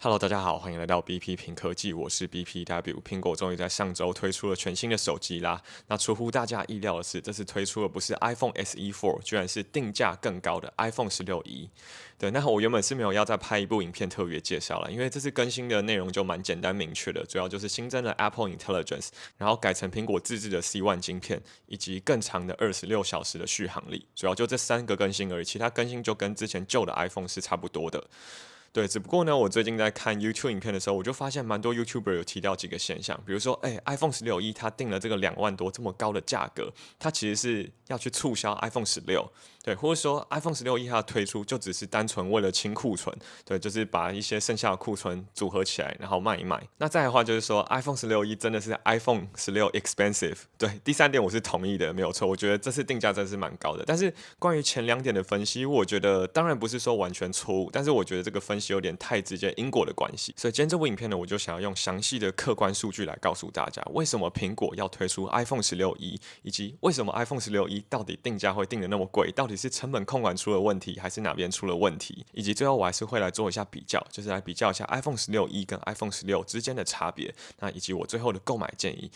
Hello，大家好，欢迎来到 BP 评科技，我是 BPW。苹果终于在上周推出了全新的手机啦。那出乎大家意料的是，这次推出的不是 iPhone SE 4，居然是定价更高的 iPhone 16E。对，那我原本是没有要再拍一部影片特别介绍了，因为这次更新的内容就蛮简单明确的，主要就是新增了 Apple Intelligence，然后改成苹果自制的 C1 晶片，以及更长的26小时的续航力。主要就这3个更新而已，其他更新就跟之前旧的 iPhone 是差不多的。对，只不过呢，我最近在看 YouTube 影片的时候，我就发现蛮多 YouTuber 有提到几个现象，比如说，iPhone 16E 它定了这个2万多这么高的价格，它其实是要去促销 iPhone 16，对，或者说 iPhone 16E 它的推出就只是单纯为了清库存，对，就是把一些剩下的库存组合起来，然后卖一卖。那再来的话就是说，iPhone 16E 真的是 iPhone 16 expensive，对，第三点我是同意的，没有错，我觉得这次定价真是蛮高的。但是关于前2点的分析，我觉得当然不是说完全错误，但是我觉得这个分析有点太直接因果的关系。所以今天这部影片呢，我就想要用详细的客观数据来告诉大家，为什么苹果要推出 iPhone 16E，以及为什么 iPhone 16E 到底定价会定的那么贵，到底是成本控管出了问题，还是哪边出了问题？以及最后我还是会来做一下比较，就是来比较一下 iPhone 16E 跟 iPhone 16之间的差别，那以及我最后的购买建议。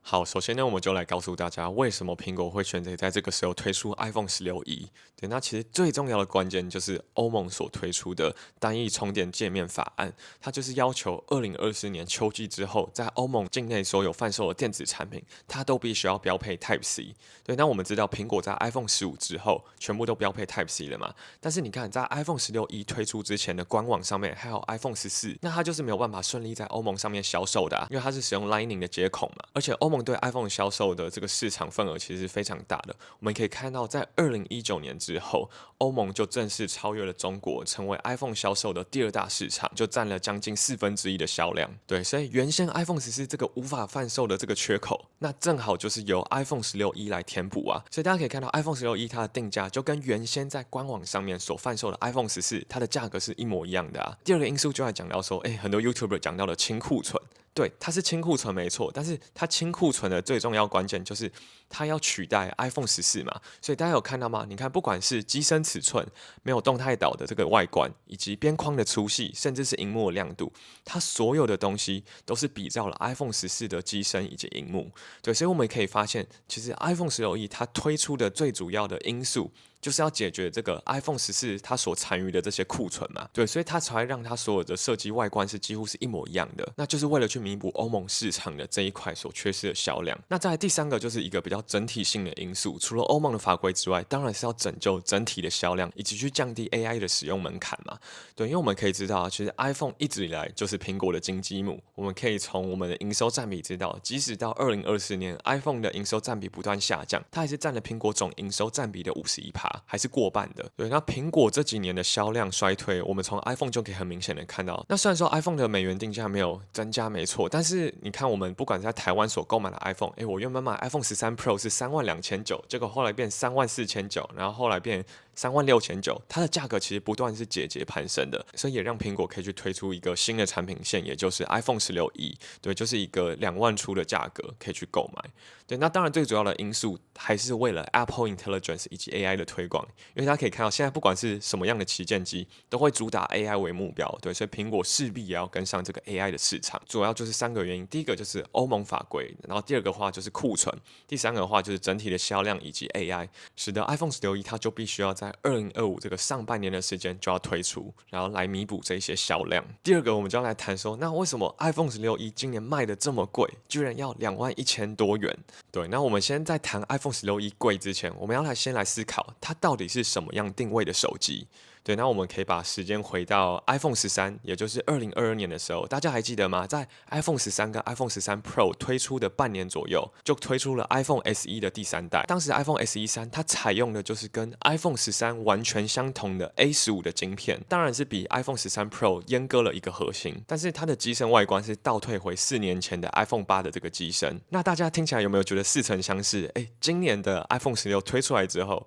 好，首先呢，我们就来告诉大家为什么苹果会选择在这个时候推出 iPhone 16E。对，那其实最重要的关键就是欧盟所推出的单一充电界面法案，它就是要求2024年秋季之后，在欧盟境内所有贩售的电子产品，它都必须要标配 Type C。对，那我们知道苹果在 iPhone 15之后，全部都标配 Type C 了嘛？但是你看，在 iPhone 16E 推出之前的官网上面，还有 iPhone 14，那它就是没有办法顺利在欧盟上面销售的因为它是使用 Lightning 的接口嘛。而且欧盟对 iPhone 销售的这个市场份额其实是非常大的。我们可以看到，在2019年之后，欧盟就正式超越了中国，成为 iPhone 销售的第2大市场，就占了将近1/4的销量。对，所以原先 iPhone 14这个无法贩售的这个缺口，那正好就是由 iPhone 16E 来填补啊。所以大家可以看到，iPhone 16E 它的定价就跟原先在官网上面所贩售的 iPhone 14，它的价格是一模一样的啊。第二个因素就来讲到说，很多 YouTuber 讲到了清库存。对，它是清库存没错，但是它清库存的最重要关键就是它要取代 iPhone 14嘛，所以大家有看到吗？你看，不管是机身尺寸、没有动态岛的这个外观，以及边框的粗细，甚至是荧幕的亮度，它所有的东西都是比照了 iPhone 14的机身以及荧幕。对，所以我们可以发现，其实 iPhone 16E 它推出的最主要的因素，就是要解决这个 iPhone 14它所残余的这些库存嘛，对，所以它才会让它所有的设计外观是几乎是一模一样的，那就是为了去弥补欧盟市场的这一块所缺失的销量。那再来第3个就是一个比较整体性的因素，除了欧盟的法规之外，当然是要拯救整体的销量，以及去降低 AI 的使用门槛嘛。对，因为我们可以知道啊，其实 iPhone 一直以来就是苹果的金鸡母，我们可以从我们的营收占比知道，即使到2024年，iPhone 的营收占比不断下降，它还是占了苹果总营收占比的51%，还是过半的。对，那苹果这几年的销量衰退，我们从 iPhone 就可以很明显的看到。那虽然说 iPhone 的美元定价没有增加，没错，但是你看我们不管在台湾所购买的 iPhone，我原本买 iPhone 13 Pro 是32900，结果后来变34900，然后后来变36900，它的价格其实不断是节节攀升的，所以也让苹果可以去推出一个新的产品线，也就是 iPhone 16E，对，就是一个2万出的价格可以去购买。对，那当然最主要的因素还是为了 Apple Intelligence 以及 AI 的推广，因为大家可以看到，现在不管是什么样的旗舰机，都会主打 AI 为目标，对，所以苹果势必也要跟上这个 AI 的市场。主要就是3个原因，第一个就是欧盟法规，然后第二个话就是库存，第3个话就是整体的销量以及 AI，使得 iPhone 16E 它就必须要在2025这个上半年的时间就要推出，然后来弥补这些销量。第二个，我们就要来谈说，那为什么 iPhone 16E 今年卖的这么贵，居然要21000多元？对，那我们先在谈 iPhone 16E 贵之前，我们要先来思考它到底是什么样定位的手机。对，那我们可以把时间回到 iPhone 13，也就是2022年的时候，大家还记得吗？在 iPhone 13跟 iPhone 13 Pro 推出的半年左右，就推出了 iPhone SE 的第3代。当时 iPhone SE 3它采用的就是跟 iPhone 13完全相同的 A15的晶片，当然是比 iPhone 13 Pro 阉割了一个核心，但是它的机身外观是倒退回4年前的 iPhone 8的这个机身。那大家听起来有没有觉得似曾相识？今年的 iPhone 16推出来之后，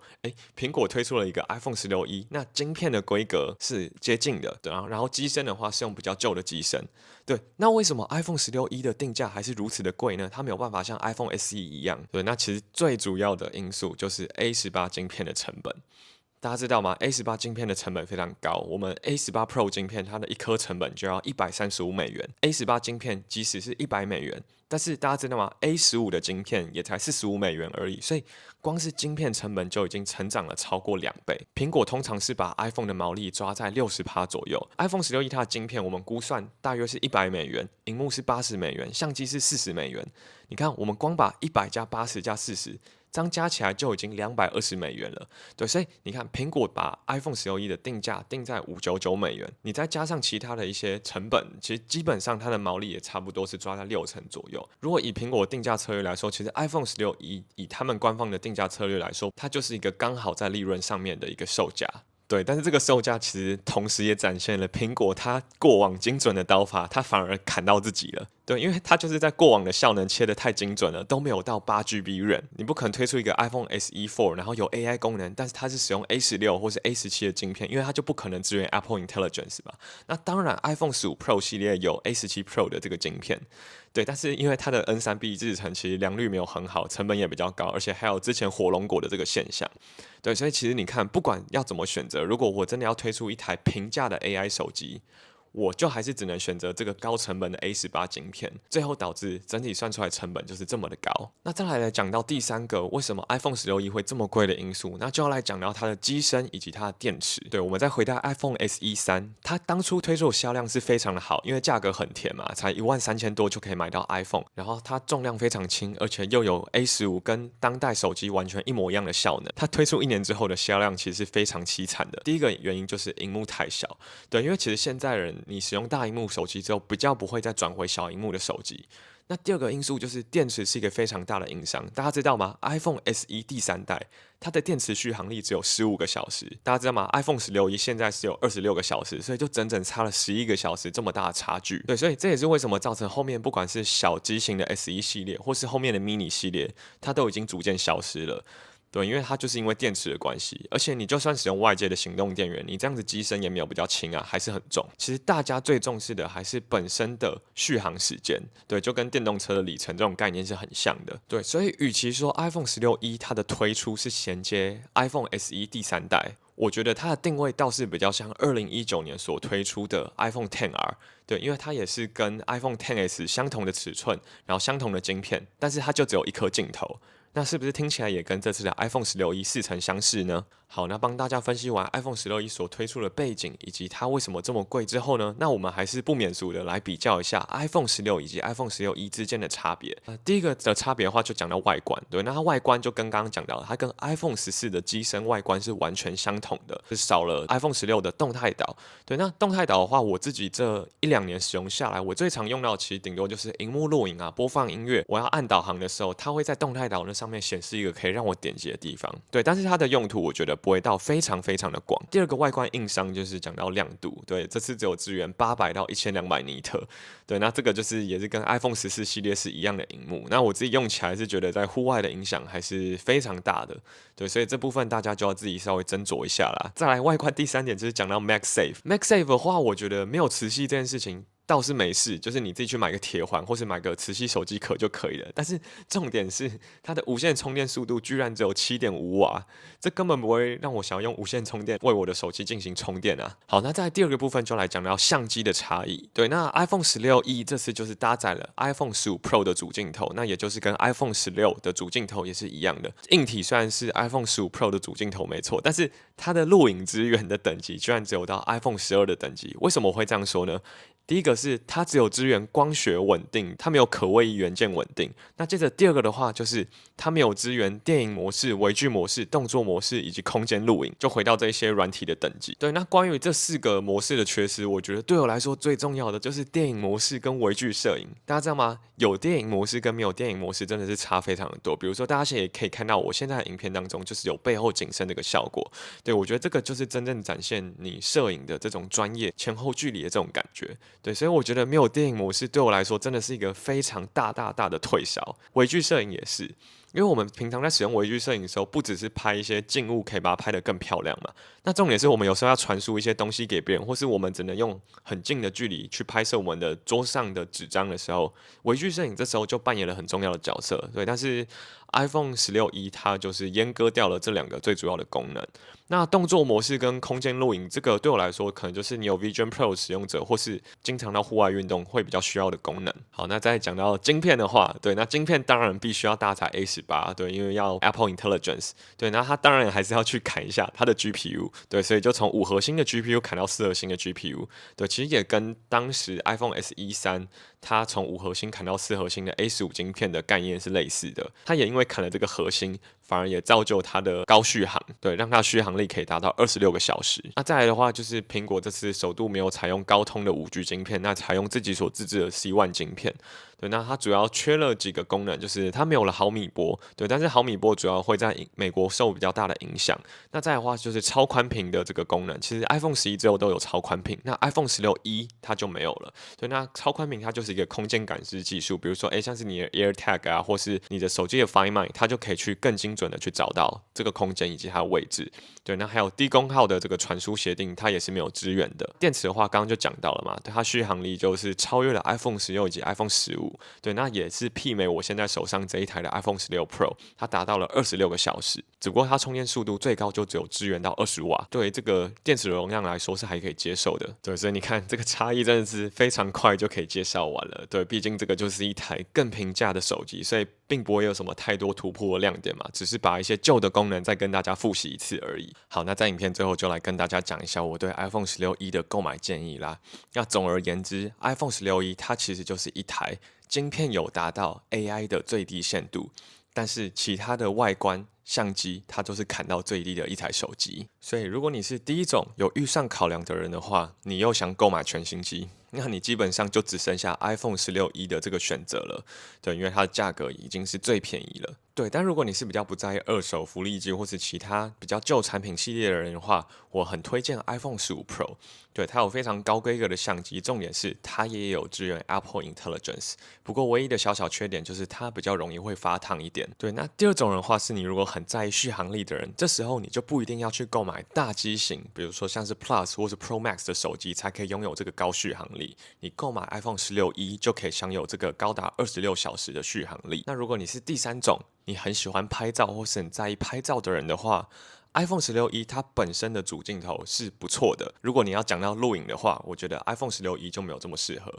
苹果推出了一个 iPhone 16E，那晶片片的规格是接近的，对啊，然后机身的话是用比较旧的机身。对，那为什么 iPhone 16e 的定价还是如此的贵呢？它没有办法像 iPhone SE 一样。对，那其实最主要的因素就是 A18晶片的成本。大家知道吗？A18晶片的成本非常高，我们 A18 Pro 晶片它的一颗成本就要135美元，A18晶片即使是100美元，但是大家知道吗？A15的晶片也才45美元而已，所以光是晶片成本就已经成长了超过2倍。苹果通常是把 iPhone 的毛利抓在60%左右，iPhone 16e它的晶片我们估算大约是100美元，荧幕是80美元，相机是40美元。你看，我们光把100加80加40。这样加起来就已经220美元了，对，所以你看，苹果把 iPhone 16e的定价定在599美元，你再加上其他的一些成本，其实基本上它的毛利也差不多是抓在60%左右。如果以苹果定价策略来说，其实 iPhone 16以他们官方的定价策略来说，它就是一个刚好在利润上面的一个售价。对，但是这个售价其实同时也展现了苹果它过往精准的刀法，它反而砍到自己了。对，因为它就是在过往的效能切得太精准了，都没有到8GB RAM。你不可能推出一个 iPhone SE 4，然后有 AI 功能，但是它是使用 A16或是 A17的晶片，因为它就不可能支援 Apple Intelligence 嘛。那当然，iPhone 15 Pro 系列有 A17 Pro 的这个晶片，对，但是因为它的 N3B 制程其实良率没有很好，成本也比较高，而且还有之前火龙果的这个现象。对，所以其实你看，不管要怎么选择，如果我真的要推出一台平价的 AI 手机，我就还是只能选择这个高成本的 A18晶片，最后导致整体算出来成本就是这么的高。那再来讲到第三个，为什么 iPhone 16e 会这么贵的因素，那就要来讲到它的机身以及它的电池。对，我们再回到 iPhone SE 3，它当初推出的销量是非常的好，因为价格很甜嘛，才13000多就可以买到 iPhone，然后它重量非常轻，而且又有 A15跟当代手机完全一模一样的效能。它推出1年之后的销量其实是非常凄惨的。第一个原因就是荧幕太小，对，因为其实现在人你使用大荧幕手机之后，比较不会再转回小荧幕的手机。那第二个因素就是电池是一个非常大的影响，大家知道吗？iPhone SE 第3代它的电池续航力只有15个小时，大家知道吗？iPhone 16e 现在是有26个小时，所以就整整差了11个小时，这么大的差距。对，所以这也是为什么造成后面不管是小机型的 SE 系列，或是后面的 mini 系列，它都已经逐渐消失了。对，因为它就是因为电池的关系，而且你就算使用外接的行动电源，你这样子机身也没有比较轻啊，还是很重。其实大家最重视的还是本身的续航时间，对，就跟电动车的里程这种概念是很像的。对，所以与其说 iPhone 16e 它的推出是衔接 iPhone SE 第3代，我觉得它的定位倒是比较像2019年所推出的 iPhone XR。对，因为它也是跟 iPhone XS 相同的尺寸，然后相同的晶片，但是它就只有一颗镜头。那是不是听起来也跟这次的 iPhone 16e 似曾相识呢？好，那帮大家分析完 iPhone 16e 所推出的背景以及它为什么这么贵之后呢，那我们还是不免俗的来比较一下 iPhone 16以及 iPhone 16e 之间的差别。第一个的差别的话就讲到外观，对，那它外观就跟刚刚讲到，它跟 iPhone 14的机身外观是完全相同的，是少了 iPhone 16的动态岛。对，那动态岛的话，我自己这1-2年使用下来，我最常用到其实顶多就是荧幕录影啊，播放音乐，我要按导航的时候，它会在动态岛那上面显示一个可以让我点击的地方。对，但是它的用途我觉得不会到非常非常的广。第二个外观硬伤就是讲到亮度，对，这次只有支援800到1200尼特。对，那这个就是也是跟 iPhone 14系列是一样的荧幕。那我自己用起来是觉得在户外的影响还是非常大的。对，所以这部分大家就要自己稍微斟酌一下啦。再来外观第三点就是讲到 MagSafe。MagSafe 的话，我觉得没有磁吸这件事情倒是没事，就是你自己去买个铁环或是买个磁吸手机壳就可以了。但是重点是它的无线充电速度居然只有7.5瓦，这根本不会让我想要用无线充电为我的手机进行充电啊。好，那在第二个部分就来讲到相机的差异。对，那 iPhone 16e 这次就是搭载了 iPhone 15 Pro 的主镜头，那也就是跟 iPhone 16的主镜头也是一样的。硬体虽然是 iPhone 15 Pro 的主镜头没错，但是它的录影资源的等级居然只有到 iPhone 12的等级。为什么我会这样说呢？第一个是它只有支援光学稳定，它没有可位移元件稳定。那接着第二个的话就是它没有支援电影模式、微距模式、动作模式以及空间录影，就回到这些软体的等级。对，那关于这4个模式的缺失，我觉得对我来说最重要的就是电影模式跟微距摄影。大家知道吗？有电影模式跟没有电影模式真的是差非常的多。比如说大家现在也可以看到我现在的影片当中就是有背后景深的一个效果。对，我觉得这个就是真正展现你摄影的这种专业、前后距离的这种感觉。对，所以我觉得没有电影模式对我来说真的是一个非常大的退烧。微距摄影也是。因为我们平常在使用微距摄影的时候，不只是拍一些静物，可以把它拍得更漂亮嘛。那重点是我们有时候要传输一些东西给别人，或是我们只能用很近的距离去拍摄我们的桌上的纸张的时候，微距摄影这时候就扮演了很重要的角色。对，但是 iPhone 16e 它就是阉割掉了这两个最主要的功能。那动作模式跟空间录影，这个对我来说，可能就是你有 Vision Pro 使用者，或是经常到户外运动会比较需要的功能。好，那再讲到晶片的话，对，那晶片当然必须要搭载 A18，对，因为要 Apple Intelligence，对，那它当然还是要去砍一下它的 GPU，对，所以就从5核心的 GPU 砍到4核心的 GPU，对，其实也跟当时 iPhone SE3它从5核心砍到4核心的 A15晶片的概念是类似的，它也因为砍了这个核心，反而也造就它的高续航，对，让它的续航力可以达到26个小时。那再来的话，就是苹果这次首度没有采用高通的5G 晶片，那采用自己所自制的 C1 晶片。对，那它主要缺了几个功能，就是它没有了毫米波，对，但是毫米波主要会在美国受比较大的影响。那再来的话就是超宽屏的这个功能，其实 iPhone 11之后都有超宽屏，那 iPhone 16e 它就没有了。对，那超宽屏它就是一个空间感知技术，比如说，像是你的 AirTag 啊，或是你的手机的 Find My，它就可以去更精准的去找到这个空间以及它的位置。对，那还有低功耗的这个传输协定，它也是没有支援的。电池的话，刚刚就讲到了嘛，对，它续航力就是超越了 iPhone 16以及 iPhone 15，对，那也是媲美我现在手上这一台的 iPhone 16 Pro，它达到了26个小时，只不过它充电速度最高就只有支援到20瓦，对这个电池容量来说是还可以接受的。对，所以你看这个差异真的是非常快就可以介绍完了。对，毕竟这个就是一台更平价的手机，所以并不会有什么太多突破的亮点嘛，只是把一些旧的功能再跟大家复习一次而已。好，那在影片最后就来跟大家讲一下我对 iPhone 16e 的购买建议啦。那总而言之 ，iPhone 16e 它其实就是一台晶片有达到 AI 的最低限度，但是其他的外观、相机它都是砍到最低的一台手机。所以如果你是第一种有预算考量的人的话，你又想购买全新机，那你基本上就只剩下 iPhone 16e 的这个选择了。对，因为它的价格已经是最便宜了。对，但如果你是比较不在意二手福利机或是其他比较旧产品系列的人的话，我很推荐 iPhone 15 Pro。对，它有非常高规格的相机，重点是它也有支援 Apple Intelligence。不过唯一的小小缺点就是它比较容易会发烫一点。对，那第二种人的话是你如果很在意续航力的人，这时候你就不一定要去购买大机型，比如说像是 Plus 或是 Pro Max 的手机才可以拥有这个高续航力。你购买 iPhone 16e 就可以享有这个高达26小时的续航力。那如果你是第三种，你很喜欢拍照或是很在意拍照的人的话，iPhone 16e 它本身的主镜头是不错的。如果你要讲到录影的话，我觉得 iPhone 16e 就没有这么适合。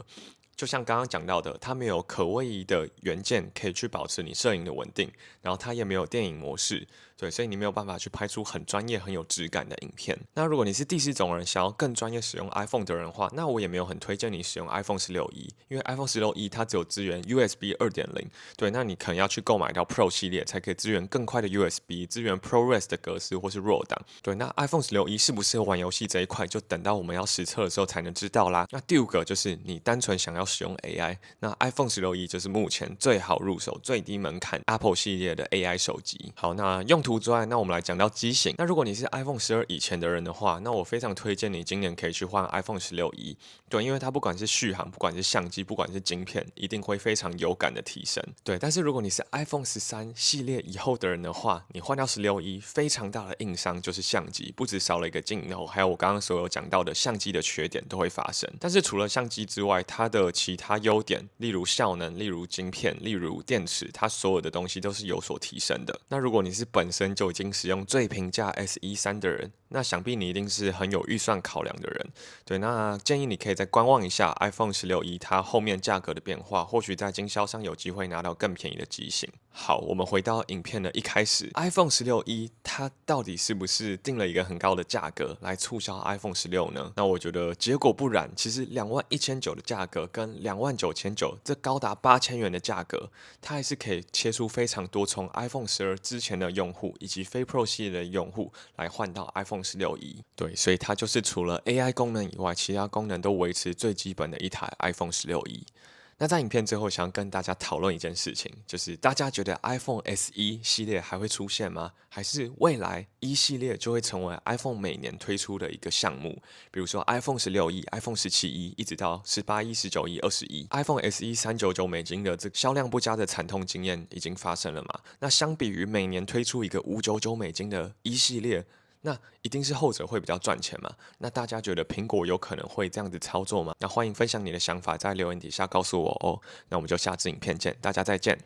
就像刚刚讲到的，它没有可位移的元件可以去保持你摄影的稳定，然后它也没有电影模式，对，所以你没有办法去拍出很专业、很有质感的影片。那如果你是第四种人，想要更专业使用 iPhone 的人的话，那我也没有很推荐你使用 iPhone 16e，因为 iPhone 16e 它只有支援 USB 2.0，对，那你可能要去购买到 Pro 系列才可以支援更快的 USB，支援 ProRes 的格式或是 RAW 档。对，那 iPhone 16e 适不适合玩游戏这一块，就等到我们要实测的时候才能知道啦。那第五个就是你单纯想要使用 AI，那 iPhone 16e 就是目前最好入手、最低门槛 Apple 系列的 AI 手机。好，那用途之外，那我们来讲到机型。那如果你是 iPhone 12以前的人的话，那我非常推荐你今年可以去换 iPhone 16e。对，因为它不管是续航，不管是相机，不管是晶片，一定会非常有感的提升。对，但是如果你是 iPhone 13系列以后的人的话，你换掉16e，非常大的硬伤就是相机，不止少了一个镜头，还有我刚刚所有讲到的相机的缺点都会发生。但是除了相机之外，它的其他优点，例如效能，例如晶片，例如电池，它所有的东西都是有所提升的。那如果你是本身就已经使用最平价 SE3的人，那想必你一定是很有预算考量的人。对，那建议你可以再观望一下 iPhone 16e 它后面价格的变化，或许在经销商有机会拿到更便宜的机型。好，我们回到影片的一开始 ，iPhone 16e 它到底是不是定了一个很高的价格来促销 iPhone 16呢？那我觉得结果不然，其实21,900的价格跟29,900这高达8000元的价格，它还是可以切出非常多从 iPhone 12之前的用户以及非 Pro 系列的用户来换到 iPhone 16e。对，所以它就是除了 AI 功能以外，其他功能都维持最基本的一台 iPhone 16e。那在影片最后，想要跟大家讨论一件事情，就是大家觉得 iPhone SE 系列还会出现吗？还是未来一系列就会成为 iPhone 每年推出的一个项目？比如说 iPhone 16E、iPhone 17E，一直到18E、19E、20E，iPhone SE 399美金的这个销量不佳的惨痛经验已经发生了嘛？那相比于每年推出一个599美金的一系列，那一定是后者会比较赚钱嘛？那大家觉得苹果有可能会这样子操作吗？那欢迎分享你的想法，在留言底下告诉我哦。那我们就下支影片见，大家再见。